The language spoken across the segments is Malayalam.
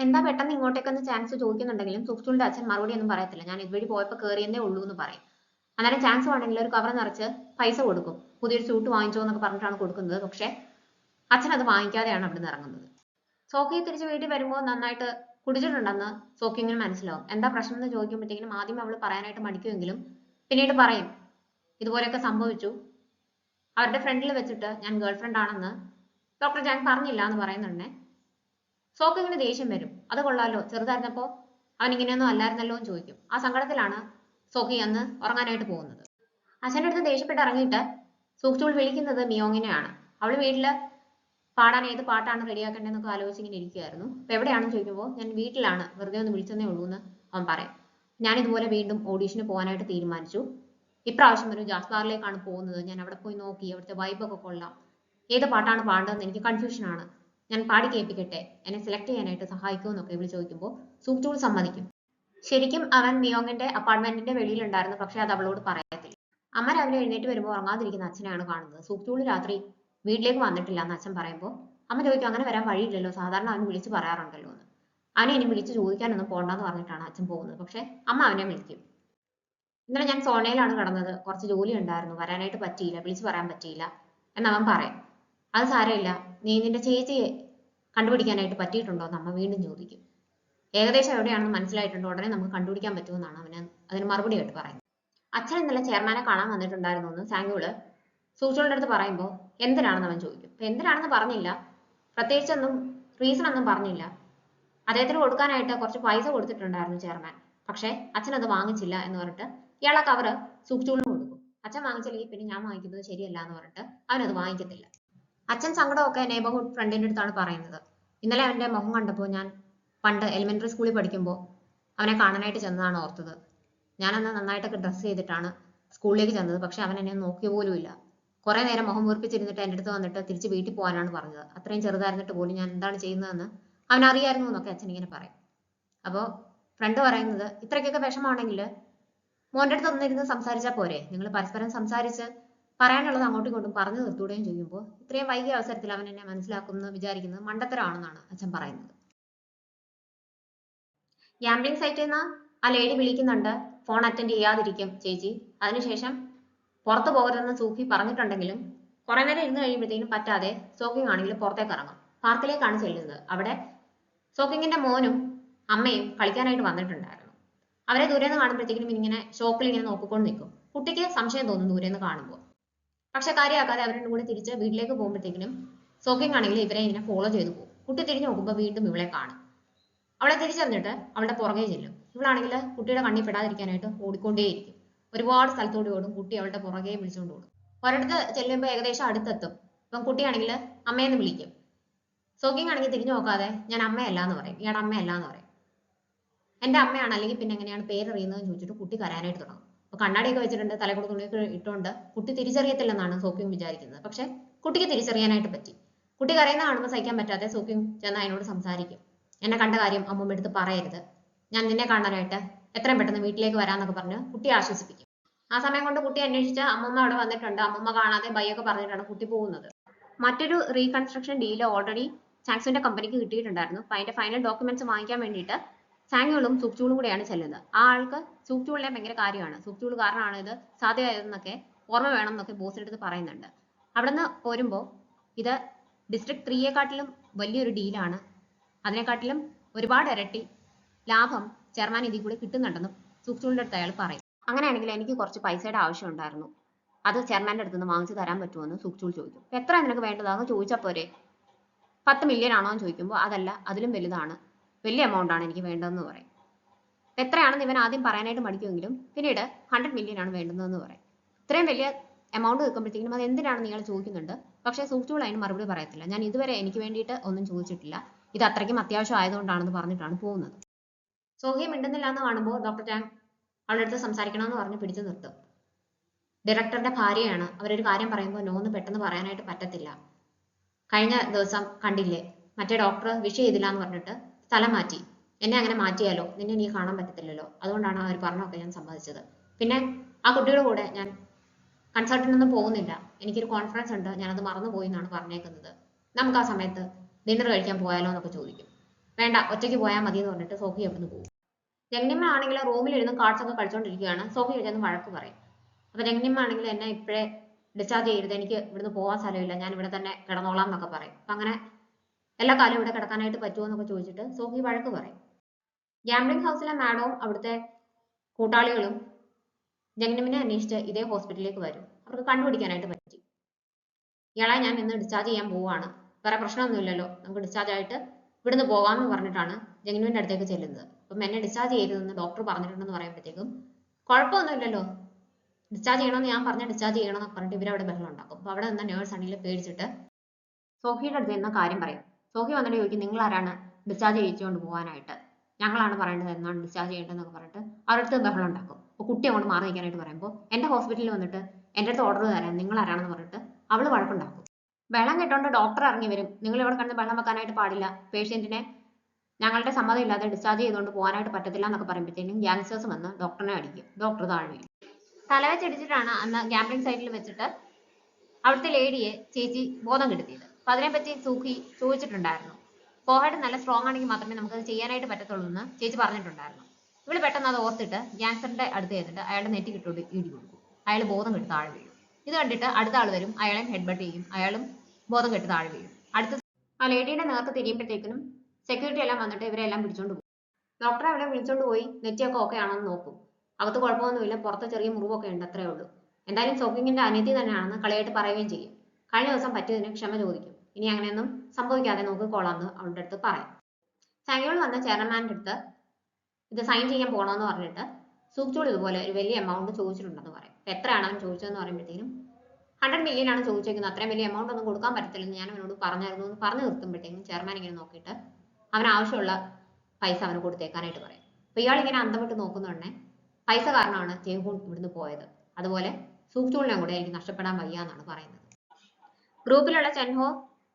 എന്താ പെട്ടെന്ന് ഇങ്ങോട്ടേക്കൊന്ന് ചാൻസ് ചോദിക്കുന്നുണ്ടെങ്കിലും സുക്സുവിന്റെ അച്ഛൻ മറുപടി ഒന്നും പറയത്തില്ല. ഞാൻ ഇതുവഴി പോയപ്പോൾ കയറിയെന്നേ ഉള്ളൂ എന്ന് പറയും. അന്നേരം ചാൻസ് വേണമെങ്കിൽ ഒരു കവർ നിറച്ച് പൈസ കൊടുക്കും. പുതിയൊരു സ്യൂട്ട് വാങ്ങിച്ചോ എന്നൊക്കെ പറഞ്ഞിട്ടാണ് കൊടുക്കുന്നത്. പക്ഷെ അച്ഛൻ അത് വാങ്ങിക്കാതെയാണ് അവിടെ നിന്ന് ഇറങ്ങുന്നത്. സോക്കി തിരിച്ച് വീട്ടിൽ വരുമ്പോൾ നന്നായിട്ട് കുടിച്ചിട്ടുണ്ടെന്ന് സോക്കിങ്ങിന് മനസ്സിലാവും. എന്താ പ്രശ്നം എന്ന് ചോദിക്കുമ്പോഴത്തേക്കും ആദ്യം അവൾ പറയാനായിട്ട് മടിക്കുമെങ്കിലും പിന്നീട് പറയും, ഇതുപോലെയൊക്കെ സംഭവിച്ചു, അവരുടെ ഫ്രണ്ടിൽ വെച്ചിട്ട് ഞാൻ ഗേൾ ഫ്രണ്ട് ആണെന്ന് ഡോക്ടർ ജാങ് പറഞ്ഞില്ല എന്ന് പറയുന്നുണ്ടേ. സോക്കിങ്ങിന് ദേഷ്യം വരും. അത് കൊള്ളാലോ, ചെറുതായിരുന്നപ്പോ അവൻ ഇങ്ങനെയൊന്നും അല്ലായിരുന്നല്ലോ എന്ന് ചോദിക്കും. ആ സങ്കടത്തിലാണ് സോക്കി അന്ന് ഉറങ്ങാനായിട്ട് പോകുന്നത്. അച്ഛൻ്റെ അടുത്ത് ദേഷ്യപ്പെട്ട് ഇറങ്ങിയിട്ട് സൂക്ചൂൾ വിളിക്കുന്നത് മിയോങ്ങിനെയാണ്. അവള് വീട്ടില് പാടാൻ ഏത് പാട്ടാണ് റെഡിയാക്കേണ്ടതെന്നൊക്കെ ആലോചിച്ച് ഇങ്ങനെ ഇരിക്കുകയായിരുന്നു. അപ്പൊ എവിടെയാണെന്ന് ചോദിക്കുമ്പോൾ ഞാൻ വീട്ടിലാണ്, വെറുതെ ഒന്ന് വിളിച്ചെന്നേ ഉള്ളൂ എന്ന് അവൻ പറയും. ഞാൻ ഇതുപോലെ വീണ്ടും ഓഡീഷന് പോകാനായിട്ട് തീരുമാനിച്ചു. ഇപ്രാവശ്യം ഒരു ജാസ് ബാറിലേക്കാണ് പോകുന്നത്. ഞാൻ അവിടെ പോയി നോക്കി, അവിടുത്തെ വൈബൊക്കെ കൊള്ളാം. ഏത് പാട്ടാണ് പാടേണ്ടതെന്ന് എനിക്ക് കൺഫ്യൂഷൻ ആണ്. ഞാൻ പാടി കേൾപ്പിക്കട്ടെ, എന്നെ സെലക്ട് ചെയ്യാനായിട്ട് സഹായിക്കുമെന്നൊക്കെ ഇവള് ചോദിക്കുമ്പോൾ സൂക്ചൂൾ സമ്മതിക്കും. ശരിക്കും അവൻ മിയോങ്ങിന്റെ അപ്പാർട്ട്മെന്റിന്റെ വെളിയിലുണ്ടായിരുന്നു. പക്ഷെ അത് അവളോട് പറയത്തില്ല. അമ്മ രാവിലെ എഴുന്നേറ്റ് വരുമ്പോൾ ഉറങ്ങാതിരിക്കുന്ന അച്ഛനെയാണ് കാണുന്നത്. സൂക്ചൂൾ രാത്രി വീട്ടിലേക്ക് വന്നിട്ടില്ല എന്ന് അച്ഛൻ പറയുമ്പോൾ അമ്മ ചോദിക്കും, അങ്ങനെ വരാൻ വഴിയില്ലല്ലോ, സാധാരണ അവൻ വിളിച്ച് പറയാറുണ്ടല്ലോ എന്ന്. അവനെ ഇനി വിളിച്ച് ചോദിക്കാനൊന്നും പോണ്ടെന്ന് പറഞ്ഞിട്ടാണ് അച്ഛൻ പോകുന്നത്. പക്ഷെ അമ്മ അവനെ വിളിക്കും. ഇന്നലെ ഞാൻ സോണയിലാണ് കിടന്നത്, കുറച്ച് ജോലി ഉണ്ടായിരുന്നു, വരാനായിട്ട് പറ്റിയില്ല, വിളിച്ചു പറയാൻ പറ്റിയില്ല എന്നവൻ പറയും. അത് സാരമില്ല, നീ നിന്റെ ചേച്ചിയെ കണ്ടുപിടിക്കാനായിട്ട് പറ്റിയിട്ടുണ്ടോ എന്ന് അമ്മ വീണ്ടും ചോദിക്കും. ഏകദേശം എവിടെയാണെന്ന് മനസ്സിലായിട്ടുണ്ട്, ഉടനെ നമുക്ക് കണ്ടുപിടിക്കാൻ പറ്റുമെന്നാണ് അവന് അതിന് മറുപടി ആയിട്ട് പറയുന്നത്. അച്ഛൻ ഇന്നലെ ചെയർമാനെ കാണാൻ വന്നിട്ടുണ്ടായിരുന്നു എന്ന് സാങ്കുള് സൂചുവിന്റെ അടുത്ത് പറയുമ്പോൾ എന്തിനാണെന്ന് അവൻ ചോദിക്കും. അപ്പൊ എന്തിനാണെന്ന് പറഞ്ഞില്ല, പ്രത്യേകിച്ചൊന്നും റീസൺ ഒന്നും പറഞ്ഞില്ല. അദ്ദേഹത്തിന് കൊടുക്കാനായിട്ട് കുറച്ച് പൈസ കൊടുത്തിട്ടുണ്ടായിരുന്നു ചെയർമാൻ. പക്ഷെ അച്ഛൻ അത് വാങ്ങിച്ചില്ല എന്ന് പറഞ്ഞിട്ട് ഇയാൾ ആ കവറ് സൂക്ചൂളിന് കൊടുക്കും. അച്ഛൻ വാങ്ങിച്ചില്ലെങ്കിൽ പിന്നെ ഞാൻ വാങ്ങിക്കുന്നത് ശരിയല്ല എന്ന് പറഞ്ഞിട്ട് അവനത് വാങ്ങിക്കത്തില്ല. അച്ഛൻ സങ്കടമൊക്കെ നെയ്ബർഹുഡ് ഫ്രണ്ടിന്റെ അടുത്താണ് പറയുന്നത്. ഇന്നലെ അവന്റെ മുഖം കണ്ടപ്പോൾ ഞാൻ പണ്ട് എലിമെന്ററി സ്കൂളിൽ പഠിക്കുമ്പോൾ അവനെ കാണാനായിട്ട് ചെന്നതാണ് ഓർത്തത്. ഞാനന്ന് നന്നായിട്ടൊക്കെ ഡ്രസ്സ് ചെയ്തിട്ടാണ് സ്കൂളിലേക്ക് ചെന്നത്. പക്ഷെ അവൻ എന്നെ നോക്കിയ പോലും ഇല്ല. കുറെ നേരം മുഖം വീർപ്പിച്ചിരുന്നിട്ട് എൻ്റെ അടുത്ത് വന്നിട്ട് തിരിച്ച് വീട്ടിൽ പോകാനാണ് പറഞ്ഞത്. അത്രയും ചെറുതായിരുന്നിട്ട് പോലും ഞാൻ എന്താണ് ചെയ്യുന്നതെന്ന് അവൻ അറിയായിരുന്നു എന്നൊക്കെ അച്ഛൻ ഇങ്ങനെ പറയും. അപ്പോൾ ഫ്രണ്ട് പറയുന്നത്, ഇത്രയ്ക്കൊക്കെ വിഷമാണെങ്കിൽ മോൻ്റെ അടുത്ത് ഒന്നിരുന്ന് സംസാരിച്ചാൽ പോരെ, നിങ്ങൾ പരസ്പരം സംസാരിച്ച് പറയാനുള്ളത് അങ്ങോട്ടും ഇങ്ങോട്ടും പറഞ്ഞു തീർത്തുകൂടെയും ചെയ്യുമ്പോൾ ഇത്രയും വൈകിയ അവസരത്തിൽ അവൻ എന്നെ മനസ്സിലാക്കുമെന്ന് വിചാരിക്കുന്നത് മണ്ടത്തരമാണെന്നാണ് അച്ഛൻ പറയുന്നത്. ഗ്യാംബ്ലിംഗ് സൈറ്റിൽ നിന്ന് ആ ലേഡി വിളിക്കുന്നുണ്ട്, ഫോൺ അറ്റൻഡ് ചെയ്യാതിരിക്കും ചേച്ചി. അതിനുശേഷം പുറത്തു പോകരുതെന്ന് സൂഫി പറഞ്ഞിട്ടുണ്ടെങ്കിലും കുറെ നേരം ഇരുന്ന് കഴിയുമ്പോഴത്തേക്കും പറ്റാതെ സോക്കിങ് ആണെങ്കിൽ പുറത്തേക്ക് ഇറങ്ങും. പാർക്കിലേക്കാണ് ചെല്ലുന്നത്. അവിടെ സോക്കിങ്ങിന്റെ മോനും അമ്മയും കളിക്കാനായിട്ട് വന്നിട്ടുണ്ടായിരുന്നു. അവരെ ദൂരെ നിന്ന് കാണുമ്പോഴത്തേക്കും ഇങ്ങനെ ഷോക്കിൽ ഇങ്ങനെ നോക്കിക്കൊണ്ട് നിൽക്കും. കുട്ടിക്ക് സംശയം തോന്നും ദൂരെ നിന്ന് കാണുമ്പോൾ. പക്ഷെ കാര്യമാക്കാതെ അവരുടെ കൂടെ തിരിച്ച് വീട്ടിലേക്ക് പോകുമ്പോഴത്തേക്കിനും സോക്കിങ് ആണെങ്കിൽ ഇവരെ ഇങ്ങനെ ഫോളോ ചെയ്തു പോകും. കുട്ടി തിരിഞ്ഞു നോക്കുമ്പോൾ വീണ്ടും ഇവളെ കാണും. അവളെ തിരിച്ചറിഞ്ഞിട്ട് അവളുടെ പുറകെ ചെല്ലും. ഇവളാണെങ്കിൽ കുട്ടിയുടെ കണ്ണിൽ പെടാതിരിക്കാനായിട്ട് ഓടിക്കൊണ്ടേയിരിക്കും. ഒരുപാട് സ്ഥലത്തോടി ഓടും. കുട്ടി അവളുടെ പുറകെ വിളിച്ചുകൊണ്ട് ഓടും. ഒരിടത്ത് ചെല്ലുമ്പോൾ ഏകദേശം അടുത്തെത്തും. അപ്പം കുട്ടിയാണെങ്കിൽ അമ്മയെന്ന് വിളിക്കും. സോക്കിങ് ആണെങ്കിൽ തിരിഞ്ഞു നോക്കാതെ ഞാൻ അമ്മയല്ല എന്ന് പറയും. ഇയാളുടെ അമ്മയല്ല എന്ന് പറയും. എന്റെ അമ്മയാണ്, അല്ലെങ്കിൽ പിന്നെ എങ്ങനെയാണ് പേരറിയുന്നതെന്ന് ചോദിച്ചിട്ട് കുട്ടി കരയാനായിട്ട് തുടങ്ങും. അപ്പൊ കണ്ണാടിയൊക്കെ വെച്ചിട്ടുണ്ട്, തലകൂടെ തുണിയൊക്കെ ഇട്ടുകൊണ്ട് കുട്ടി തിരിച്ചറിയത്തില്ലെന്നാണ് സോക്കിങ് വിചാരിക്കുന്നത്. പക്ഷെ കുട്ടിക്ക് തിരിച്ചറിയാനായിട്ട് പറ്റി. കുട്ടി കരയുന്ന കാണുമ്പോൾ സഹിക്കാൻ പറ്റാതെ സോക്കിങ് ചെന്ന് അതിനോട് സംസാരിക്കും. എന്നെ കണ്ട കാര്യം അമ്മൂമ്മ എടുത്ത് പറയരുത്, ഞാൻ നിന്നെ കാണാനായിട്ട് എത്രയും പെട്ടെന്ന് വീട്ടിലേക്ക് വരാന്നൊക്കെ പറഞ്ഞ് കുട്ടിയെ ആശ്വസിപ്പിക്കും. ആ സമയം കൊണ്ട് കുട്ടി അന്വേഷിച്ച അമ്മൂമ്മ അവിടെ വന്നിട്ടുണ്ട്. അമ്മൂമ്മ കാണാതെ ബൈയൊക്കെ പറഞ്ഞിട്ടാണ് കുട്ടി പോകുന്നത്. മറ്റൊരു റീകൺസ്ട്രക്ഷൻ ഡീല് ഓൾറെഡി ചാങ്സുവിന്റെ കമ്പനിക്ക് കിട്ടിയിട്ടുണ്ടായിരുന്നു. അപ്പൊ അതിന്റെ ഫൈനൽ ഡോക്യുമെന്റ്സ് വാങ്ങിക്കാൻ വേണ്ടിയിട്ട് സാങ്യോളും സുക്ചൂളും കൂടെയാണ് ചെല്ലുന്നത്. ആ ആൾക്ക് സുക്ചൂളിനെ ഭയങ്കര കാര്യമാണ്. സുക്ചൂള് കാരണമാണ് ഇത് സാധ്യമായതെന്നൊക്കെ ഓർമ്മ വേണം എന്നൊക്കെ ബോസിന്റെ അടുത്ത് പറയുന്നുണ്ട്. അവിടെ നിന്ന് പോരുമ്പോൾ ഇത് ഡിസ്ട്രിക്ട് 3യെക്കാട്ടിലും വലിയൊരു ഡീലാണ്, അതിനെക്കാട്ടിലും ഒരുപാട് ഇരട്ടി ലാഭം ചെയർമാൻ ഇതിൽ കൂടി കിട്ടുന്നുണ്ടെന്ന് സുക്ചൂളിന്റെ അടുത്ത് അയാൾ പറയും. അങ്ങനെയാണെങ്കിൽ എനിക്ക് കുറച്ച് പൈസയുടെ ആവശ്യം ഉണ്ടായിരുന്നു, അത് ചെയർമാന്റെ അടുത്ത് നിന്ന് വാങ്ങിച്ചു തരാൻ പറ്റുമെന്ന് സുക്ചൂൾ ചോദിക്കും. എത്ര നിനക്ക് വേണ്ടതാണെന്ന് ചോദിച്ചാൽ പോരെ, 10 മില്യൺ ആണോ എന്ന് ചോദിക്കുമ്പോൾ അതല്ല, അതിലും വലുതാണ്, വലിയ എമൗണ്ട് ആണ് എനിക്ക് വേണ്ടതെന്ന് പറയും. എത്രയാണെന്ന് ഇവൻ ആദ്യം പറയാനായിട്ട് മടിക്കുമെങ്കിലും പിന്നീട് 100 മില്യൺ ആണ് വേണ്ടുന്നതെന്ന് പറയും. ഇത്രയും വലിയ എമൗണ്ട് വെക്കുമ്പോഴത്തേക്കും അത് എന്തിനാണെന്ന് ഇയാൾ ചോദിക്കുന്നുണ്ട്. പക്ഷേ സൂക്ചൂൾ അതിന് മറുപടി പറയത്തില്ല. ഞാൻ ഇതുവരെ എനിക്ക് വേണ്ടിയിട്ട് ഒന്നും ചോദിച്ചിട്ടില്ല, ഇത് അത്രയ്ക്കും അത്യാവശ്യം ആയതുകൊണ്ടാണെന്ന് പറഞ്ഞിട്ടാണ് പോകുന്നത്. സോഹിയെ മിണ്ടുന്നില്ല എന്ന് കാണുമ്പോൾ ഡോക്ടർ ജാങ് അവളുടെ അടുത്ത് സംസാരിക്കണമെന്ന് പറഞ്ഞ് പിടിച്ചു നിർത്തും. ഡയറക്ടറുടെ ഭാര്യയാണ്, അവരൊരു കാര്യം പറയുമ്പോൾ നോ എന്ന് പെട്ടെന്ന് പറയാനായിട്ട് പറ്റത്തില്ല. കഴിഞ്ഞ ദിവസം കണ്ടില്ലേ, മറ്റേ ഡോക്ടർ വിഷ് ചെയ്തില്ല എന്ന് പറഞ്ഞിട്ട് സ്ഥലം മാറ്റി. എന്നെ അങ്ങനെ മാറ്റിയാലോ, നിന്നെ എനിക്ക് കാണാൻ പറ്റത്തില്ലല്ലോ, അതുകൊണ്ടാണ് അവർ പറഞ്ഞൊക്കെ ഞാൻ സമ്മതിച്ചത്. പിന്നെ ആ കുട്ടിയുടെ കൂടെ ഞാൻ കൺസൾട്ടിനൊന്നും പോകുന്നില്ല, എനിക്കൊരു കോൺഫറൻസ് ഉണ്ട്, ഞാനത് മറന്നുപോയി എന്നാണ് പറഞ്ഞേക്കുന്നത്. നമുക്ക് ആ സമയത്ത് ഡിന്നർ കഴിക്കാൻ പോയാലോ എന്നൊക്കെ ചോദിക്കും. വേണ്ട ഒറ്റയ്ക്ക് പോയാൽ മതി എന്ന് പറഞ്ഞിട്ട് സോഫി അവിടുന്ന് പോകും. ജംഗ്നിമ്മ ആണെങ്കിൽ റൂമിലിരുന്ന് കാർഡ്സ് ഒക്കെ കളിച്ചോണ്ടിരിക്കുകയാണ്. സോഫി ചെന്ന് വഴക്ക് പറയും. അപ്പൊ ജംഗ്നിമ്മ ആണെങ്കിൽ എന്നെ ഇപ്പോഴേ ഡിസ്ചാർജ് ചെയ്യരുത്, എനിക്ക് ഇവിടുന്ന് പോകാൻ സ്ഥലമില്ല, ഞാൻ ഇവിടെ തന്നെ കിടന്നോളാം എന്നൊക്കെ പറയും. അപ്പൊ അങ്ങനെ എല്ലാ കാലവും ഇവിടെ കിടക്കാനായിട്ട് പറ്റുമോ എന്നൊക്കെ ചോദിച്ചിട്ട് സോഫി വഴക്ക് പറയും. ഗാംബ്ലിംഗ് ഹൗസിലെ മാഡവും അവിടുത്തെ കൂട്ടാളികളും ജംഗ്നിമിനെ അന്വേഷിച്ച് ഇതേ ഹോസ്പിറ്റലിലേക്ക് വരും. അവർക്ക് കണ്ടുപിടിക്കാനായിട്ട് പറ്റി. ഇയാളെ ഞാൻ ഇന്ന് ഡിസ്ചാർജ് ചെയ്യാൻ പോവാണ്, വേറെ പ്രശ്നമൊന്നുമില്ലല്ലോ, നമുക്ക് ഡിസ്ചാർജ് ആയിട്ട് ഇവിടുന്ന് പോകാമെന്ന് പറഞ്ഞിട്ടാണ് ജംഗ്നുവിന്റെ അടുത്തേക്ക് ചെല്ലുന്നത്. അപ്പം എന്നെ ഡിസ്ചാർജ് ചെയ്തതെന്ന് ഡോക്ടർ പറഞ്ഞിട്ടുണ്ടെന്ന് പറയുമ്പോഴത്തേക്കും കുഴപ്പമൊന്നുമില്ലല്ലോ, ഡിസ്ചാർജ് ചെയ്യണമെന്ന് ഞാൻ പറഞ്ഞ ഡിസ്ചാർജ് ചെയ്യണമെന്ന് പറഞ്ഞിട്ട് ഇവരവിടെ ബഹളം ഉണ്ടാക്കും. അപ്പൊ അവിടെ നിന്ന് നേഴ്സ് ആണെങ്കിൽ പേടിച്ചിട്ട് സോഫിയുടെ അടുത്ത് എന്ന കാര്യം പറയും. സോഫി വന്നിട്ട് ചോദിക്കും, നിങ്ങൾ ആരാണ് ഡിസ്ചാർജ് ചെയ്യിച്ചുകൊണ്ട് പോകാനായിട്ട്, ഞങ്ങളാണ് പറയേണ്ടത് എന്നാണ് ഡിസ്ചാർജ് ചെയ്യേണ്ടതെന്നൊക്കെ പറഞ്ഞിട്ട് അവരുടെ അടുത്ത് ബഹളം ഉണ്ടാക്കും. അപ്പോൾ കുട്ടി അങ്ങോട്ട് മാറി നിൽക്കാനായിട്ട് പറയുമ്പോൾ എൻ്റെ ഹോസ്പിറ്റലിൽ വന്നിട്ട് എൻ്റെ അടുത്ത് ഓർഡർ തരാൻ നിങ്ങൾ ആരാണെന്ന് പറഞ്ഞിട്ട് അവള് വഴക്കുണ്ടാക്കും. ബഹളം കേട്ടോണ്ട് ഡോക്ടർ ഇറങ്ങി വരും. നിങ്ങൾ ഇവിടെ കണ്ട് ബഹളം വെക്കാനായിട്ട് പാടില്ല, പേഷ്യന്റിനെ ഞങ്ങളുടെ സമ്മതം ഇല്ലാതെ ഡിസ്ചാർജ് ചെയ്തുകൊണ്ട് പോകാനായിട്ട് പറ്റത്തില്ല എന്നൊക്കെ പറയുമ്പോഴത്തേക്കും ഗ്യാങ്സ്റ്റേഴ്സ് വന്ന് ഡോക്ടറിനെ അടിക്കും. ഡോക്ടർ താഴെ വീഴും. തലവെച്ചടിച്ചിട്ടാണ് അന്ന് ഗാംബ്ലിംഗ് സൈറ്റിൽ വെച്ചിട്ട് അവിടുത്തെ ലേഡിയെ ചേച്ചി ബോധം കെടുത്തിയത്. അപ്പൊ അതിനെപ്പറ്റി സൂഖി ചോദിച്ചിട്ടുണ്ടായിരുന്നു. ഫോർഹെഡ് നല്ല സ്ട്രോങ് ആണെങ്കിൽ മാത്രമേ നമുക്ക് അത് ചെയ്യാനായിട്ട് പറ്റത്തുള്ളൂ എന്ന് ചേച്ചി പറഞ്ഞിട്ടുണ്ടായിരുന്നു. ഇവള് പെട്ടെന്ന് അത് ഓർത്തിട്ട് ഗ്യാങ്സ്റ്ററിന്റെ അടുത്ത് ചെയ്തിട്ട് അയാളുടെ നെറ്റി കിട്ടോട് ഇടി കൊടുക്കും. അയാൾ ബോധം കെട്ട് താഴെ വീഴും. ഇത് കണ്ടിട്ട് അടുത്ത ആൾ വരും, അയാളെ ഹെഡ് ബട്ട് ചെയ്യും, അയാളും ബോധം കെട്ട് താഴെ വീഴും. അടുത്ത ആ ലേഡിയുടെ നേർക്ക് തിരിയുമ്പോഴത്തേക്കും സെക്യൂരിറ്റി എല്ലാം വന്നിട്ട് ഇവരെല്ലാം പിടിച്ചോണ്ട് പോകും. ഡോക്ടറെ അവിടെ വിളിച്ചോണ്ട് പോയി നെറ്റിയൊക്കെ ഓക്കെ ആണെന്ന് നോക്കും. അകത്ത് കുഴപ്പമൊന്നുമില്ല, പുറത്ത് ചെറിയ മുറിവൊക്കെ ഉണ്ട്, അത്രേ ഉള്ളൂ. എന്തായാലും സോക്കിങ്ങിന്റെ അനിയത്തി തന്നെയാണെന്ന് കളയായിട്ട് പറയുകയും ചെയ്യും. കഴിഞ്ഞ ദിവസം പറ്റിയതിന് ക്ഷമ ചോദിക്കും. ഇനി അങ്ങനെയൊന്നും സംഭവിക്കാതെ നോക്കിക്കോളാം എന്ന് അവളുടെ അടുത്ത് പറയും. ചാങ്യോൾ വന്ന ചെയർമാൻ്റെ അടുത്ത് ഇത് സൈൻ ചെയ്യാൻ പോകണമെന്ന് പറഞ്ഞിട്ട് സൂക്ചോൾ ഇതുപോലെ ഒരു വലിയ എമൗണ്ട് ചോദിച്ചിട്ടുണ്ടെന്ന് പറയും. എത്രയാണ് അവൻ ചോദിച്ചതെന്ന് പറയുമ്പോഴത്തേനും 100 മില്യൺ ആണ് ചോദിച്ചേക്കുന്നത്, അത്രയും വലിയ എമൗണ്ട് ഒന്നും കൊടുക്കാൻ പറ്റത്തില്ലെന്ന് ഞാൻ അവനോട് പറഞ്ഞായിരുന്നു എന്ന് പറഞ്ഞു നിർത്തുമ്പോഴത്തേക്കും ചെയർമാൻ ഇങ്ങനെ നോക്കിയിട്ട് അവന് ആവശ്യമുള്ള പൈസ അവന് കൊടുത്തേക്കാനായിട്ട് പറയും. അപ്പൊ ഇയാൾ ഇങ്ങനെ അന്തം വിട്ട് നോക്കുന്നതുകൊണ്ടേ പൈസ കാരണമാണ് ജയ്ഹൂൺ ഇവിടുന്ന് പോയത്, അതുപോലെ സൂക്ചൂളിനെ കൂടെ എനിക്ക് നഷ്ടപ്പെടാൻ വയ്യ എന്നാണ് പറയുന്നത്. ഗ്രൂപ്പിലുള്ള ചെൻഹോ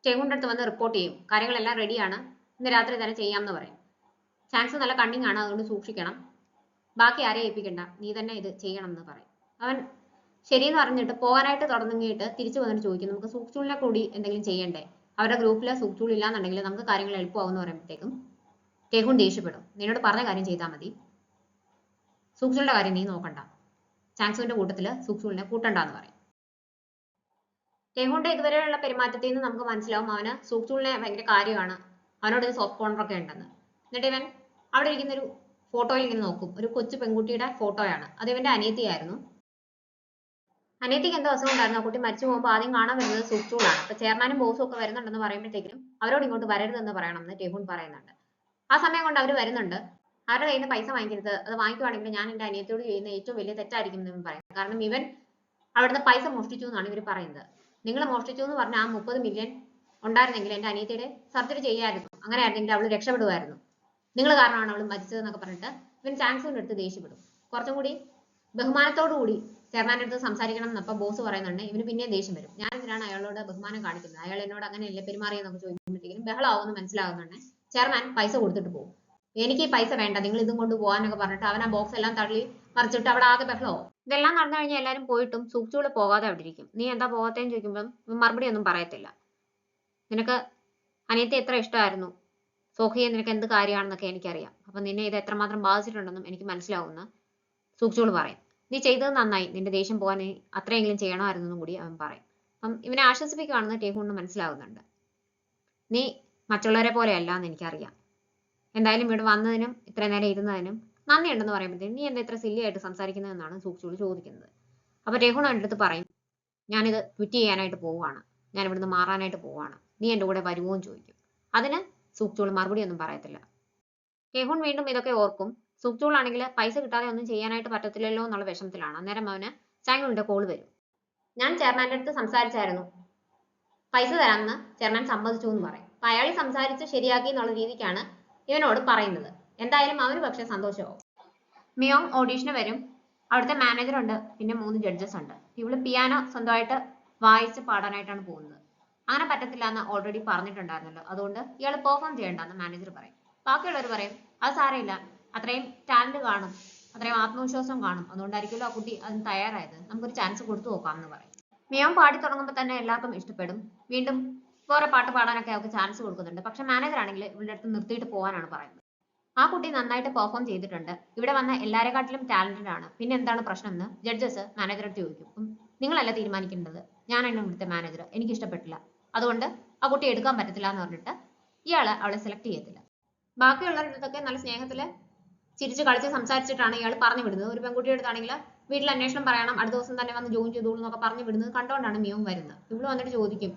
ജയ്ഹൂണിന്റെ അടുത്ത് വന്ന് റിപ്പോർട്ട് ചെയ്യും. കാര്യങ്ങളെല്ലാം റെഡിയാണ്, ഇന്ന് രാത്രി തന്നെ ചെയ്യാമെന്ന് പറയും. ചാൻസ് നല്ല കണ്ണിങ് ആണ്, അതുകൊണ്ട് സൂക്ഷിക്കണം, ബാക്കി ആരെയും ഏൽപ്പിക്കണ്ട, നീ തന്നെ ഇത് ചെയ്യണം എന്ന് പറയും. അവൻ ശരിയെന്ന് പറഞ്ഞിട്ട് പോകാനായിട്ട് തുടങ്ങിയിട്ട് തിരിച്ചു വന്നിട്ട് ചോദിക്കും, നമുക്ക് സൂക്ചൂളിനെ കൂടി എന്തെങ്കിലും ചെയ്യണ്ടേ, അവരുടെ ഗ്രൂപ്പിലെ സൂക്ചൂൾ ഇല്ലാന്നുണ്ടെങ്കിൽ നമുക്ക് കാര്യങ്ങൾ എളുപ്പമാവും എന്ന് പറയുമ്പോഴത്തേക്കും ജയ്ഹൂൺ ദേഷ്യപ്പെടും. നിന്നോട് പറഞ്ഞ കാര്യം ചെയ്താൽ മതി, സൂക്ചൂളിന്റെ കാര്യം നീ നോക്കണ്ട, ചാങ്സുവിന്റെ കൂട്ടത്തില് സൂക്ചൂളിനെ കൂട്ടണ്ടെന്ന് പറയും. ജയ്ഹൂണിന്റെ ഇതുവരെയുള്ള പെരുമാറ്റത്തിൽ നിന്ന് നമുക്ക് മനസ്സിലാവും അവന് സൂക്ചൂളിനെ ഭയങ്കര കാര്യമാണ്, അവനോട് ഒരു സോഫ്റ്റ് കോർണർ ഒക്കെ ഉണ്ടെന്ന്. എന്നിട്ട് ഇവൻ അവിടെ ഇരിക്കുന്ന ഒരു ഫോട്ടോയിൽ ഇങ്ങനെ നോക്കും. ഒരു കൊച്ചു പെൺകുട്ടിയുടെ ഫോട്ടോയാണ്, അത് ഇവന്റെ അനിയത്തിയായിരുന്നു. അനിയത്തിക്ക് എന്തോ അസുഖം ഉണ്ടായിരുന്നു, ആ കുട്ടി മരിച്ചു പോകുമ്പോൾ ആദ്യം കാണാൻ വരുന്നത് സൂക്ചൂളാണ്. അപ്പൊ ചെയർമാനും ബോസും ഒക്കെ വരുന്നുണ്ടെന്ന് പറയുമ്പോഴത്തേക്കും അവരോട് ഇങ്ങോട്ട് വരരുതെന്ന് പറയണമെന്ന് ജയ്ഹൂൺ പറയുന്നുണ്ട്. ആ സമയം കൊണ്ട് അവർ വരുന്നുണ്ട്. അവരുടെ കയ്യിൽ നിന്ന് പൈസ വാങ്ങിക്കരുത്, അത് വാങ്ങിക്കുവാണെങ്കിൽ ഞാൻ എന്റെ അനിയത്തിയോട് ചെയ്യുന്ന ഏറ്റവും വലിയ തെറ്റായിരിക്കും എന്ന് പറയും. കാരണം ഇവൻ അവിടുന്ന് പൈസ മോഷ്ടിച്ചു എന്നാണ് ഇവർ പറയുന്നത്. നിങ്ങൾ മോഷ്ടിച്ചു എന്ന് പറഞ്ഞാൽ ആ 30 മില്യൺ ഉണ്ടായിരുന്നെങ്കിൽ എന്റെ അനിയത്തിയുടെ സർജറി ചെയ്യായിരുന്നു, അങ്ങനെ ആയിരുന്നെങ്കിൽ അവൾ രക്ഷപ്പെടുമായിരുന്നു, നിങ്ങൾ കാരണമാണ് അവൾ മരിച്ചതെന്നൊക്കെ പറഞ്ഞിട്ട് ഇവൻ ചാങ്സുവിന്റെ അടുത്ത് ദേഷ്യപ്പെടും. കുറച്ചും കൂടി ബഹുമാനത്തോടു കൂടി ചെയർമാൻ്റെ അടുത്ത് സംസാരിക്കണം എന്നപ്പോൾ ബോസ് പറയുന്നുണ്ട്. ഇവന് പിന്നെയും ദേഷ്യം വരും. ഞാൻ എന്തിനാണ് അയാളോട് ബഹുമാനം കാണിക്കുന്നത്, അയാൾ എന്നോട് അങ്ങനെയല്ലേ പെരുമാറിയെന്നൊക്കെ ചോദിക്കുമ്പോഴത്തേക്കും ബഹളമാവുമെന്ന് മനസ്സിലാകുന്നുണ്ട്. ചെയർമാൻ പൈസ കൊടുത്തിട്ട് പോകും. എനിക്ക് ഈ പൈസ വേണ്ട, നിങ്ങൾ ഇതും കൊണ്ട് പോകാനൊക്കെ പറഞ്ഞിട്ട് അവൻ ആ ബോക്സ് എല്ലാം തള്ളി മറിച്ചിട്ട് അവിടെ ആകെ ബഹളമാവും. ഇതെല്ലാം നടന്നു കഴിഞ്ഞാൽ എല്ലാവരും പോയിട്ടും സൂക്ചൂള് പോകാതെ അവിടെ ഇരിക്കും. നീ എന്താ പോകാത്തേന്ന് ചോദിക്കുമ്പം മറുപടി ഒന്നും പറയത്തില്ല. നിനക്ക് അനിയത്തെ എത്ര ഇഷ്ടമായിരുന്നു, സോഹിയെ നിനക്ക് എന്ത് കാര്യമാണെന്നൊക്കെ എനിക്കറിയാം, അപ്പൊ നിന്നെ ഇത് എത്രമാത്രം ബാധിച്ചിട്ടുണ്ടെന്നും എനിക്ക് മനസ്സിലാവുന്ന സൂക്ചൂള് പറയും. നീ ചെയ്തത് നന്നായി, നിന്റെ ദേഷ്യം പോകാൻ നീ അത്രയെങ്കിലും ചെയ്യണമായിരുന്നെന്നും കൂടി അവൻ പറയും. അപ്പം ഇവനെ ആശ്വസിപ്പിക്കുകയാണെന്ന് ടേഹൂണിന് മനസ്സിലാകുന്നുണ്ട്. നീ മറ്റുള്ളവരെ പോലെയല്ല എന്ന് എനിക്കറിയാം, എന്തായാലും ഇവിടെ വന്നതിനും ഇത്ര നേരം ഇരുന്നതിനും നന്ദിയുണ്ടെന്ന് പറയുമ്പോഴത്തേക്കും നീ എന്താ ഇത്ര സില്ലി ആയിട്ട് സംസാരിക്കുന്നതെന്നാണ് സൂക്ചൂള് ചോദിക്കുന്നത്. അപ്പൊ ടേഹൂൺ അവൻ്റെ അടുത്ത് പറയും, ഞാനിത് ക്വിറ്റ് ചെയ്യാനായിട്ട് പോവുകയാണ്, ഞാൻ ഇവിടുന്ന് മാറാനായിട്ട് പോവുകയാണ്, നീ എൻ്റെ കൂടെ വരുമോ എന്ന് ചോദിക്കും. അതിന് സൂക്ചൂള് മറുപടി ഒന്നും പറയത്തില്ല. ടേഹൂൺ വീണ്ടും ഇതൊക്കെ ഓർക്കും. സൂക്ചൂൾ ആണെങ്കിൽ പൈസ കിട്ടാതെ ഒന്നും ചെയ്യാനായിട്ട് പറ്റത്തില്ലല്ലോ എന്നുള്ള വിഷമത്തിലാണ്. അന്നേരം അവന് ചാങ്യോളിന്റെ കോൾ വരും. ഞാൻ ചെയർമാൻ്റെ അടുത്ത് സംസാരിച്ചായിരുന്നു, പൈസ തരാമെന്ന് ചെയർമാൻ സമ്മതിച്ചു എന്ന് പറയും. അപ്പൊ അയാൾ സംസാരിച്ച് ശരിയാക്കി എന്നുള്ള രീതിക്കാണ് ഇവനോട് പറയുന്നത്. എന്തായാലും അവന് പക്ഷെ സന്തോഷമാവും. മിയോങ് ഓഡീഷന് വരും. അവിടുത്തെ മാനേജർ ഉണ്ട്, പിന്നെ 3 ജഡ്ജസ് ഉണ്ട്. ഇവള് പിയാനോ സ്വന്തമായിട്ട് വായിച്ച് പാടാനായിട്ടാണ് പോകുന്നത്. അങ്ങനെ പറ്റത്തില്ല എന്ന് ഓൾറെഡി പറഞ്ഞിട്ടുണ്ടായിരുന്നല്ലോ, അതുകൊണ്ട് ഇയാൾ പെർഫോം ചെയ്യണ്ടെന്ന് മാനേജർ പറയും. ബാക്കിയുള്ളവർ പറയും അത് സാരമില്ല, അത്രയും ടാലന്റ് കാണും, അത്രയും ആത്മവിശ്വാസം കാണും, അതുകൊണ്ടായിരിക്കുമല്ലോ ആ കുട്ടി അതിന് തയ്യാറായത്, നമുക്കൊരു ചാൻസ് കൊടുത്തു നോക്കാം എന്ന് പറയും. മിയോങ് പാടി തുടങ്ങുമ്പോൾ തന്നെ എല്ലാവർക്കും ഇഷ്ടപ്പെടും. വീണ്ടും വേറെ പാട്ട് പാടാനൊക്കെ അവർക്ക് ചാൻസ് കൊടുക്കുന്നുണ്ട്. പക്ഷെ മാനേജർ ആണെങ്കിൽ ഇവളുടെ അടുത്ത് നിർത്തിയിട്ട് പോകാനാണ് പറയുന്നത്. ആ കുട്ടി നന്നായിട്ട് പെർഫോം ചെയ്തിട്ടുണ്ട്, ഇവിടെ വന്ന എല്ലാരെക്കാട്ടിലും ടാലന്റഡ് ആണ്, പിന്നെ എന്താണ് പ്രശ്നം എന്ന് ജഡ്ജസ് മാനേജറടുത്ത് ചോദിക്കും. നിങ്ങളല്ല തീരുമാനിക്കേണ്ടത്, ഞാനാണ് ഇവിടുത്തെ മാനേജർ, എനിക്ക് ഇഷ്ടപ്പെട്ടില്ല, അതുകൊണ്ട് ആ കുട്ടി എടുക്കാൻ പറ്റത്തില്ല എന്ന് പറഞ്ഞിട്ട് ഇയാള് അവളെ സെലക്ട് ചെയ്യത്തില്ല. ബാക്കിയുള്ളവരുടെ അടുത്തൊക്കെ നല്ല സ്നേഹത്തില് ചിരിച്ച് കളിച്ച് സംസാരിച്ചിട്ടാണ് ഇയാൾ പറഞ്ഞു വിടുന്നത്. ഒരു പെൺകുട്ടിയുടെ അടുത്താണെങ്കിൽ വീട്ടിൽ അന്വേഷണം പറയണം, അടുത്ത ദിവസം തന്നെ വന്ന് ജോയിൻ ചെയ്തോളൂ എന്നൊക്കെ പറഞ്ഞു വിടുന്നത് കണ്ടുകൊണ്ടാണ് മിയോങ് വരുന്നത്. ഇവള് വന്നിട്ട് ചോദിക്കും,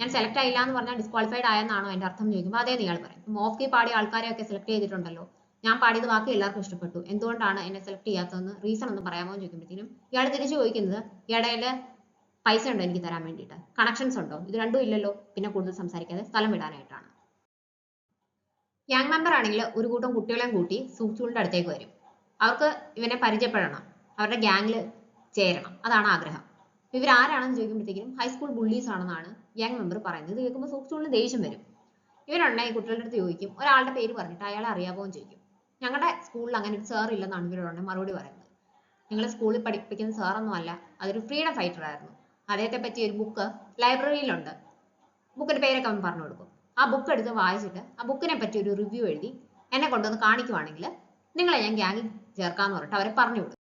ഞാൻ സെലക്ട് ആയില്ല എന്ന് പറഞ്ഞാൽ ഡിസ്ക്വാളിഫൈഡ് ആയെന്നാണോ എന്റെ അർത്ഥം ചോദിക്കുമ്പോൾ അതേ ഇയാൾ പറയും. മോഫ്കി പാടിയ ആൾക്കാരെയൊക്കെ സെലക്ട് ചെയ്തിട്ടുണ്ടല്ലോ, ഞാൻ പാടിയത് ബാക്കി എല്ലാവർക്കും ഇഷ്ടപ്പെട്ടു, എന്തുകൊണ്ടാണ് എന്നെ സെലക്ട് ചെയ്യാത്തതെന്ന് റീസൺ ഒന്ന് പറയാമോ എന്ന് ചോദിക്കുമ്പോഴത്തേനും ഇയാൾ തിരിച്ചു ചോദിക്കുന്നത്, ഇടയില് പൈസ ഉണ്ടോ എനിക്ക് തരാൻ വേണ്ടിയിട്ട്, കണക്ഷൻസ് ഉണ്ടോ, ഇത് രണ്ടും ഇല്ലല്ലോ, പിന്നെ കൂടുതൽ സംസാരിക്കാതെ സ്ഥലം വിടാനായിട്ടാണ്. ഗ്യാങ് മെമ്പർ ആണെങ്കിൽ ഒരു കൂട്ടം കുട്ടികളെയും കൂട്ടി സൂക്ചൂളിന്റെ അടുത്തേക്ക് വരും. അവർക്ക് ഇവനെ പരിചയപ്പെടണം, അവരുടെ ഗ്യാങ്ങിൽ ചേരണം, അതാണ് ആഗ്രഹം. ഇവരാരാണെന്ന് ചോദിക്കുമ്പോഴത്തേക്കും ഹൈസ്കൂൾ ബുള്ളീസ് ആണെന്നാണ് ഗ്യാങ് മെമ്പർ പറയുന്നത്. ഇത് കേൾക്കുമ്പോൾ സൂക്ചൂളിന് ദേഷ്യം വരും. ഇവരുണ്ടെ ഈ കുട്ടികളുടെ അടുത്ത് ചോദിക്കും, ഒരാളുടെ പേര് പറഞ്ഞിട്ട് അയാളെ അറിയാമോ എന്ന് ചോദിക്കും. ഞങ്ങളുടെ സ്കൂളിൽ അങ്ങനെ ഒരു സാർ ഇല്ലെന്നാണ് ഇവരോട് മറുപടി പറയുന്നത്. നിങ്ങളെ സ്കൂളിൽ പഠിപ്പിക്കുന്ന സാറൊന്നും അല്ല, അതൊരു ഫ്രീഡം ഫൈറ്റർ ആയിരുന്നു, അദ്ദേഹത്തെ പറ്റി ഒരു ബുക്ക് ലൈബ്രറിയിലുണ്ട്, ബുക്കിന്റെ പേരൊക്കെ അവൻ പറഞ്ഞു കൊടുക്കും. ആ ബുക്ക് എടുത്ത് വായിച്ചിട്ട് ആ ബുക്കിനെ പറ്റി ഒരു റിവ്യൂ എഴുതി എന്നെ കൊണ്ടുവന്ന് കാണിക്കുവാണെങ്കിൽ നിങ്ങളെ ഞാൻ ഗ്യാങ്ങിൽ ചേർക്കാന്ന് പറഞ്ഞിട്ട് അവരെ പറഞ്ഞു വിടും.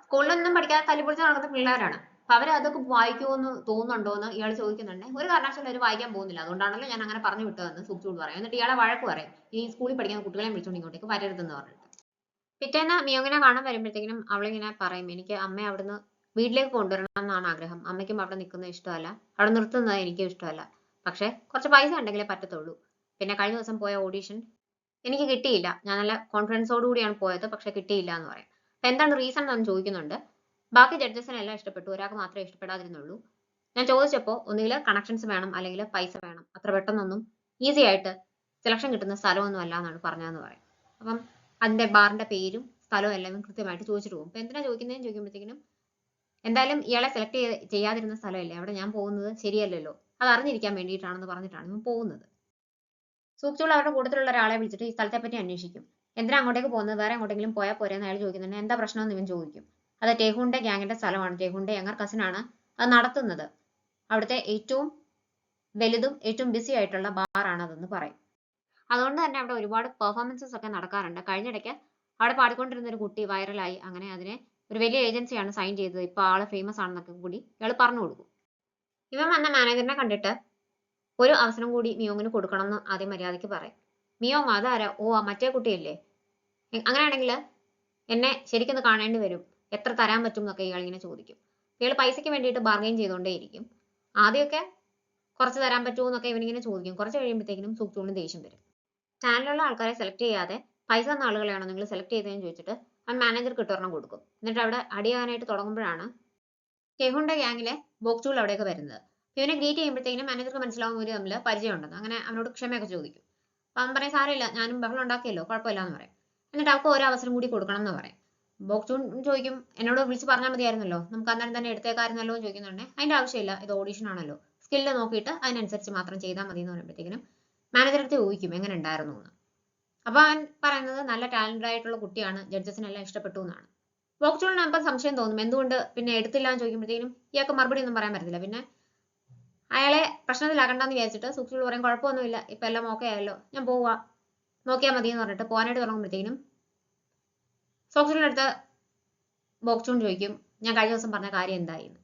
സ്കൂളിലൊന്നും പഠിക്കാതെ തല്ലിപ്പൊളിച്ച് നടക്കുന്ന പിള്ളേരാണ്. അപ്പൊ അവര് അതൊക്കെ വായിക്കുമെന്ന് തോന്നുന്നുണ്ടോ എന്ന് ഇയാൾ ചോദിക്കുന്നുണ്ട്. ഒരു കാരണവശാലും അവർ വായിക്കാൻ പോകുന്നില്ല, അതുകൊണ്ടാണല്ലോ ഞാൻ അങ്ങനെ പറഞ്ഞു വിട്ടതെന്ന് സൂക്ചൂൾ പറയും. എന്നിട്ട് ഇയാളെ വഴക്ക് പറയും, ഈ സ്കൂളിൽ പഠിക്കുന്ന കുട്ടികളെ വിളിച്ചുകൊണ്ട് ഇങ്ങോട്ടേക്ക് വരരുതെന്ന് പറഞ്ഞിട്ട്. പിറ്റേന്ന് മിയോങ്ങിനെ കാണാൻ വരുമ്പോഴത്തേക്കിനും അവളിങ്ങനെ പറയും, എനിക്ക് അമ്മയെ അവിടുന്ന് വീട്ടിലേക്ക് കൊണ്ടുവരണം എന്നാണ് ആഗ്രഹം, അമ്മയ്ക്കും അവിടെ നിൽക്കുന്നത് ഇഷ്ടമല്ല, അവിടെ നിർത്തുന്നത് എനിക്കും ഇഷ്ടമല്ല, പക്ഷെ കുറച്ച് പൈസ ഉണ്ടെങ്കിലേ പറ്റത്തുള്ളൂ, പിന്നെ കഴിഞ്ഞ ദിവസം പോയ ഓഡീഷൻ എനിക്ക് കിട്ടിയില്ല, ഞാൻ നല്ല കോൺഫിഡൻസോട് കൂടിയാണ് പോയത്, പക്ഷെ കിട്ടിയില്ല എന്ന് പറയും. അപ്പൊ എന്താണ് റീസൺ എന്ന് ചോദിക്കുന്നുണ്ട്. ബാക്കി ജഡ്ജസിനെ എല്ലാം ഇഷ്ടപ്പെട്ടു, ഒരാൾക്ക് മാത്രമേ ഇഷ്ടപ്പെടാതിരുന്നുള്ളൂ. ഞാൻ ചോദിച്ചപ്പോൾ ഒന്നുകിൽ കണക്ഷൻസ് വേണം അല്ലെങ്കിൽ പൈസ വേണം, അത്ര പെട്ടെന്നൊന്നും ഈസി ആയിട്ട് സെലക്ഷൻ കിട്ടുന്ന സ്ഥലമൊന്നും അല്ല എന്നാണ് പറഞ്ഞതെന്ന് പറയും. അപ്പം അതിന്റെ ബാറിന്റെ പേരും സ്ഥലവും എല്ലാം കൃത്യമായിട്ട് ചോദിച്ചിട്ട് പോകും. അപ്പൊ എന്തിനാ ചോദിക്കുന്നതെന്ന് ചോദിക്കുമ്പോഴത്തേക്കിനും എന്തായാലും ഇയാളെ സെലക്ട് ചെയ്യാതിരുന്ന സ്ഥലമല്ലേ, അവിടെ ഞാൻ പോകുന്നത് ശരിയല്ലല്ലോ, അത് അറിഞ്ഞിരിക്കാൻ വേണ്ടിയിട്ടാണെന്ന് പറഞ്ഞിട്ടാണ് ഇവൻ പോകുന്നത്. സൂക്ചൂൾ അവരുടെ കൂട്ടത്തിലുള്ള ഒരാളെ വിളിച്ചിട്ട് ഈ സ്ഥലത്തെ പറ്റി അന്വേഷിക്കും. എന്തിനാ അങ്ങോട്ടേക്ക് പോകുന്നത്, വേറെ എങ്ങോട്ടെങ്കിലും പോയാൽ പോരെന്ന് അയാൾ ചോദിക്കുന്നുണ്ട്. എന്താ പ്രശ്നമെന്ന് ഇവൻ ചോദിക്കും. അത് ടേഹുണ്ടെ ഗ്യാങ്ങിന്റെ സ്ഥലമാണ്, ടേഹുണ്ടെ യങ്ങർ കസിൻ ആണ് അത് നടത്തുന്നത്, അവിടുത്തെ ഏറ്റവും വലുതും ഏറ്റവും ബിസി ആയിട്ടുള്ള ബാറാണ് അതെന്ന് പറയും. അതുകൊണ്ട് തന്നെ അവിടെ ഒരുപാട് പെർഫോമൻസസ് ഒക്കെ നടക്കാറുണ്ട്. കഴിഞ്ഞിടയ്ക്ക് അവിടെ പാടിക്കൊണ്ടിരുന്ന ഒരു കുട്ടി വൈറലായി, അങ്ങനെ അതിനെ ഒരു വലിയ ഏജൻസിയാണ് സൈൻ ചെയ്തത്, ഇപ്പൊ ആള് ഫേമസ് ആണെന്നൊക്കെ കൂടി ഇയാൾ പറഞ്ഞു കൊടുക്കും. ഇവൻ വന്ന മാനേജറിനെ കണ്ടിട്ട് ഒരു അവസരം കൂടി മിയോങ്ങിന് കൊടുക്കണം എന്ന് ആദ്യം മര്യാദയ്ക്ക് പറയും. മിയോങ് അതാരാ, ഓ ആ മറ്റേ കുട്ടിയല്ലേ, അങ്ങനെയാണെങ്കിൽ എന്നെ ശരിക്കൊന്ന് കാണേണ്ടി വരും, എത്ര തരാൻ പറ്റും എന്നൊക്കെ ഇയാൾ ഇങ്ങനെ ചോദിക്കും. ഇയാൾ പൈസയ്ക്ക് വേണ്ടിയിട്ട് ബാർഗെയിൻ ചെയ്തുകൊണ്ടേയിരിക്കും. ആദ്യമൊക്കെ കുറച്ച് തരാൻ പറ്റുമോ എന്നൊക്കെ ഇവനിങ്ങനെ ചോദിക്കും. കുറച്ച് കഴിയുമ്പോഴത്തേക്കും സൂക്ചൂളിന് ദേഷ്യം വരും. ചാനലുള്ള ആൾക്കാരെ സെലക്ട് ചെയ്യാതെ പൈസ തന്ന ആളുകളെയാണോ നിങ്ങൾ സെലക്ട് ചെയ്തതെന്ന് ചോദിച്ചിട്ട് അവൻ മാനേജർക്ക് ഇട്ടൊരെണ്ണം കൊടുക്കും. എന്നിട്ട് അവിടെ അടിയാനായിട്ട് തുടങ്ങുമ്പോഴാണ് ടേഹുണ്ടെ ഗ്യാങ്ങിലെ ബോക്ചൂൾ അവിടേക്ക് വരുന്നത്. ഇവനെ ഗ്രീറ്റ് ചെയ്യുമ്പോഴത്തേക്കും മാനേജർക്ക് മനസ്സിലാവും ഇവര് തമ്മിൽ പരിചയമുണ്ടെന്ന്. അങ്ങനെ അവനോട് ക്ഷമയൊക്കെ ചോദിക്കും. അപ്പൊ അവൻ പറയും, സാരമില്ല, ഞാനും ബഹളം ഉണ്ടാക്കിയല്ലോ, കുഴപ്പമില്ല എന്ന് പറയും. എന്നിട്ട് അവർക്ക് ഓരോ അവസരം കൂടി കൊടുക്കണം എന്ന് പറയും. ബോക്ചൂൺ ചോദിക്കും, എന്നോട് വിളിച്ച് പറഞ്ഞാൽ മതിയായിരുന്നല്ലോ, നമുക്ക് അന്നേരം തന്നെ എടുത്തേക്കായിരുന്നല്ലോ എന്ന് ചോദിക്കുന്നുണ്ട്. അതിന്റെ ആവശ്യമില്ല, ഇത് ഓഡീഷൻ ആണല്ലോ, സ്കില്ല് നോക്കിയിട്ട് അതിനനുസരിച്ച് മാത്രം ചെയ്താൽ മതി എന്ന് പറയുമ്പോഴത്തേക്കും മാനേജർ അടുത്ത് ചോദിക്കും എങ്ങനെ ഉണ്ടായിരുന്നു എന്ന്. അപ്പൊ അവൻ പറയുന്നത് നല്ല ടാലന്റഡ് ആയിട്ടുള്ള കുട്ടിയാണ്, ജഡ്ജസിനെല്ലാം ഇഷ്ടപ്പെട്ടു എന്നാണ്. ബോക്ചൂളിന് അപ്പം സംശയം തോന്നും, എന്തുകൊണ്ട് പിന്നെ എടുത്തില്ല എന്ന് ചോദിക്കുമ്പോഴത്തേക്കും ഇയാൾക്ക് മറുപടി ഒന്നും പറയാൻ പറ്റത്തില്ല. പിന്നെ അയാളെ പ്രശ്നത്തിലാക്കണ്ടെന്ന് വിചാരിച്ചിട്ട് സൂക്ചൂൾ പറയും, കുഴപ്പമൊന്നുമില്ല, ഇപ്പൊ എല്ലാം ഓക്കെ ആയല്ലോ, ഞാൻ പോവാ, നോക്കിയാൽ മതി എന്ന് പറഞ്ഞിട്ട് പോകാനായിട്ട് തുടങ്ങുമ്പോഴത്തേക്കും സൂക്ചൂളിന്റെ അടുത്ത് ബോക്ചൂൺ ചോദിക്കും, ഞാൻ കഴിഞ്ഞ ദിവസം പറഞ്ഞ കാര്യം എന്തായി എന്ന്.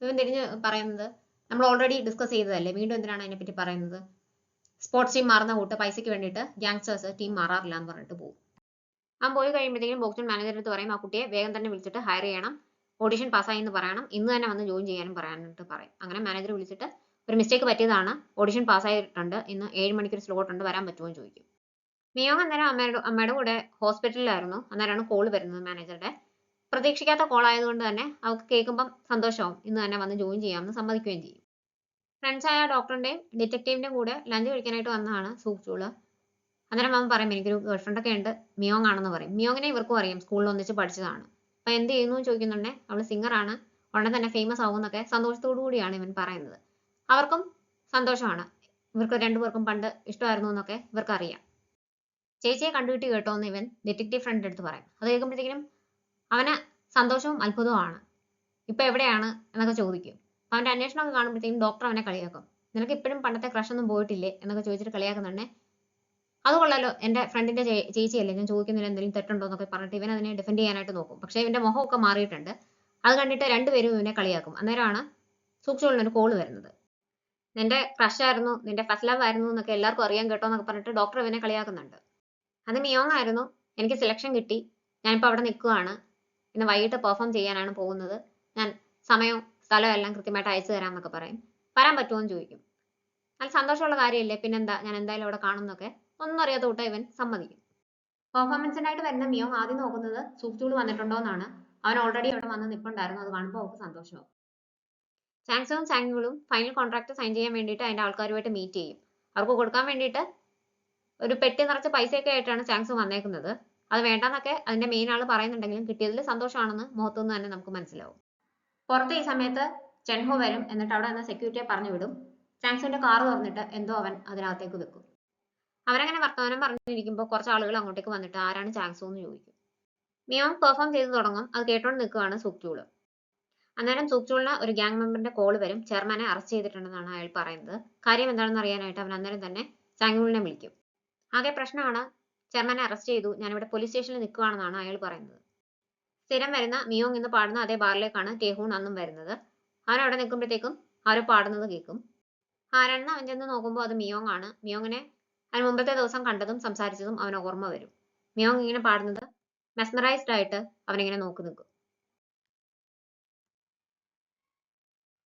ഇവൻ തിരിഞ്ഞ് പറയുന്നത്, നമ്മൾ ഓൾറെഡി ഡിസ്കസ് ചെയ്തതല്ലേ, വീണ്ടും എന്തിനാണ് അതിനെപ്പറ്റി പറയുന്നത്, സ്പോർട്സ് ടീം മാറുന്ന കൂട്ട് പൈസയ്ക്ക് വേണ്ടിയിട്ട് ഗ്യാങ്സ്റ്റേഴ്സ് ടീം മാറാറില്ല എന്ന് പറഞ്ഞിട്ട് പോകും. അവൻ പോയി കഴിയുമ്പോഴത്തേക്കും ബോക്ചൂൺ മാനേജർ അടുത്ത് പറയും, ആ കുട്ടിയെ വേഗം തന്നെ വിളിച്ചിട്ട് ഹയർ ചെയ്യണം, ഓഡിഷൻ പാസ്സായി എന്ന് പറയണം, ഇന്ന് തന്നെ വന്ന് ജോയിൻ ചെയ്യാനും പറയാനായിട്ട് പറയും. അങ്ങനെ മാനേജർ വിളിച്ചിട്ട് ഒരു മിസ്റ്റേക്ക് പറ്റിയതാണ്, ഓഡിഷൻ പാസ്സായിട്ടുണ്ട്, ഇന്ന് 7 മണിക്ക് ഒരു സ്ലോട്ട് ഉണ്ട്, വരാൻ പറ്റുമോ എന്ന് ചോദിക്കും. മിയോങ് അന്നേരം അമ്മയുടെ കൂടെ ഹോസ്പിറ്റലിലായിരുന്നു. അന്നേരമാണ് കോൾ വരുന്നത് മാനേജറുടെ. പ്രതീക്ഷിക്കാത്ത കോൾ ആയതുകൊണ്ട് തന്നെ അവൾക്ക് കേൾക്കുമ്പം സന്തോഷമാവും, ഇന്ന് തന്നെ വന്ന് ജോയിൻ ചെയ്യാമെന്ന് സമ്മതിക്കുകയും ചെയ്യും. ഫ്രണ്ട്സായ ഡോക്ടറിന്റെയും ഡിറ്റക്റ്റീവിന്റെയും കൂടെ ലഞ്ച് കഴിക്കാനായിട്ട് വന്നതാണ് സൂക്ചൂള്. അന്നേരം അവൻ പറയും, എനിക്കൊരു ഗേൾഫ്രണ്ട് ഒക്കെ ഉണ്ട്, മിയോങ് ആണെന്ന് പറയും. മിയോങ്ങിനെ ഇവർക്കും അറിയാം, സ്കൂളിൽ ഒന്നിച്ച് പഠിച്ചതാണ്. അപ്പൊ എന്ത് ചെയ്യുന്നു എന്ന് ചോദിക്കുന്നുണ്ടെ അവള് സിംഗർ ആണ്, ഉടനെ തന്നെ ഫേമസ് ആവും എന്നൊക്കെ സന്തോഷത്തോടു കൂടിയാണ് ഇവൻ പറയുന്നത്. അവർക്കും സന്തോഷമാണ്, ഇവർക്ക് രണ്ടുപേർക്കും പണ്ട് ഇഷ്ടമായിരുന്നു എന്നൊക്കെ ഇവർക്ക് അറിയാം. ചേച്ചിയെ കണ്ടുകിട്ടി കേട്ടോ എന്ന് ഇവൻ ഡിറ്റക്റ്റീവ് ഫ്രണ്ട് എടുത്ത് പറയും. അത് കേൾക്കുമ്പോഴത്തേക്കും അവന് സന്തോഷവും അത്ഭുതവുമാണ്. ഇപ്പൊ എവിടെയാണ് എന്നൊക്കെ ചോദിക്കും. അവന്റെ അന്വേഷണമൊക്കെ കാണുമ്പോഴത്തേക്കും ഡോക്ടർ അവനെ കളിയാക്കും. നിനക്ക് ഇപ്പോഴും പണ്ടത്തെ ക്രഷ് ഒന്നും പോയിട്ടില്ലേ എന്നൊക്കെ ചോദിച്ചിട്ട് കളിയാക്കുന്നുണ്ടേ. അത് കൊള്ളാലോ, എന്റെ ഫ്രണ്ടിന്റെ ചേച്ചിയല്ലേ, ഞാൻ ചോദിക്കുന്നതിൽ എന്തെങ്കിലും തെറ്റുണ്ടോ എന്നൊക്കെ പറഞ്ഞിട്ട് ഇവൻ അതിനെ ഡിഫെൻഡ് ചെയ്യാനായിട്ട് നോക്കും. പക്ഷേ ഇവന്റെ മുഖമൊക്കെ മാറിയിട്ടുണ്ട്. അത് കണ്ടിട്ട് രണ്ടുപേരും ഇവനെ കളിയാക്കും. അന്നേരമാണ് സൂക്ഷിച്ചുള്ളൊരു കോള് വരുന്നത്. നിന്റെ ക്രഷ് ആയിരുന്നു, നിന്റെ ഫസ്റ്റ് ലവ് ആയിരുന്നു എന്നൊക്കെ എല്ലാവർക്കും അറിയാൻ കേട്ടോ എന്നൊക്കെ പറഞ്ഞിട്ട് ഡോക്ടർ ഇവനെ കളിയാക്കുന്നുണ്ട്. അത് മിയോങ് ആയിരുന്നു. എനിക്ക് സെലക്ഷൻ കിട്ടി, ഞാനിപ്പോൾ അവിടെ നിൽക്കുവാണ്, ഇന്ന് വൈകിട്ട് പെർഫോം ചെയ്യാനാണ് പോകുന്നത്, ഞാൻ സമയവും സ്ഥലവും എല്ലാം കൃത്യമായിട്ട് അയച്ചു തരാം എന്നൊക്കെ പറയും. വരാൻ പറ്റുമോ എന്ന് ചോദിക്കും. നല്ല സന്തോഷമുള്ള കാര്യമല്ലേ, പിന്നെന്താ, ഞാൻ എന്തായാലും അവിടെ കാണും എന്നൊക്കെ ഒന്നും അറിയാത്ത കൂട്ട ഇവൻ സമ്മതിക്കും. പെർഫോമൻസിനായിട്ട് വരുന്ന മിയോങ് ആദ്യം നോക്കുന്നത് സൂക്ചൂൾ വന്നിട്ടുണ്ടോ എന്നാണ്. അവൻ ഓൾറെഡി അവിടെ വന്ന് നിൽപ്പുണ്ടായിരുന്നു. അത് കാണുമ്പോൾ അവർക്ക് സന്തോഷമാവും. ചാങ്സും ചാങ്വുളും ഫൈനൽ കോൺട്രാക്ട് സൈൻ ചെയ്യാൻ വേണ്ടിയിട്ട് അതിന്റെ ആൾക്കാരുമായിട്ട് മീറ്റ് ചെയ്യും. അവർക്ക് കൊടുക്കാൻ വേണ്ടിയിട്ട് ഒരു പെട്ടി നിറച്ച പൈസയൊക്കെ ആയിട്ടാണ് ചാങ്സ് വന്നേക്കുന്നത്. അത് വേണ്ടെന്നൊക്കെ അതിന്റെ മെയിൻ ആൾ പറയുന്നുണ്ടെങ്കിലും കിട്ടിയതിൽ സന്തോഷമാണെന്ന് മുഖത്തുനിന്ന് തന്നെ നമുക്ക് മനസ്സിലാവും. പുറത്ത് ഈ സമയത്ത് ചെൻഹോ വരും. എന്നിട്ട് അവിടെ നിന്ന് സെക്യൂരിറ്റിയെ പറഞ്ഞു വിടും. ചാങ്സുവിന്റെ കാർ തുറന്നിട്ട് എന്തോ അവൻ അതിനകത്തേക്ക് വെക്കും. അവരങ്ങനെ വർത്തമാനം പറഞ്ഞിരിക്കുമ്പോൾ കുറച്ച് ആളുകൾ അങ്ങോട്ടേക്ക് വന്നിട്ട് ആരാണ് ചാങ്സു എന്ന് ചോദിക്കും. മിയോങ് പെർഫോം ചെയ്ത് തുടങ്ങും. അത് കേട്ടോണ്ട് നിൽക്കുകയാണ് സൂക്ചൂള്. അന്നേരം സൂക്ചൂളിന് ഒരു ഗ്യാങ് മെമ്പറിന്റെ കോൾ വരും. ചെയർമാനെ അറസ്റ്റ് ചെയ്തിട്ടുണ്ടെന്നാണ് അയാൾ പറയുന്നത്. കാര്യം എന്താണെന്ന് അറിയാനായിട്ട് അവൻ അന്നേരം തന്നെ ചാങ്വുളിനെ വിളിക്കും. ആകെ പ്രശ്നമാണ്, ചെയർമാനെ അറസ്റ്റ് ചെയ്തു, ഞാനിവിടെ പോലീസ് സ്റ്റേഷനിൽ നിൽക്കുകയാണെന്നാണ് അയാൾ പറയുന്നത്. സ്ഥിരം വരുന്ന മിയോങ് എന്ന് പാടുന്ന അതേ ബാറിലേക്കാണ് ടേഹൂൺ അന്നും വരുന്നത്. അവൻ അവിടെ നിൽക്കുമ്പോഴത്തേക്കും ആരോ പാടുന്നത് കേൾക്കും. ആരാണെന്ന് അവൻ ചെന്ന് നോക്കുമ്പോൾ അത് മിയോങ് ആണ്. മിയോങ്ങിനെ അവൻ മുമ്പത്തെ ദിവസം കണ്ടതും സംസാരിച്ചതും അവന് ഓർമ്മ വരും. മിയോങ് ഇങ്ങനെ പാടുന്നത് മെസ്മറൈസ്ഡ് ആയിട്ട് അവനിങ്ങനെ നോക്കി നിൽക്കും.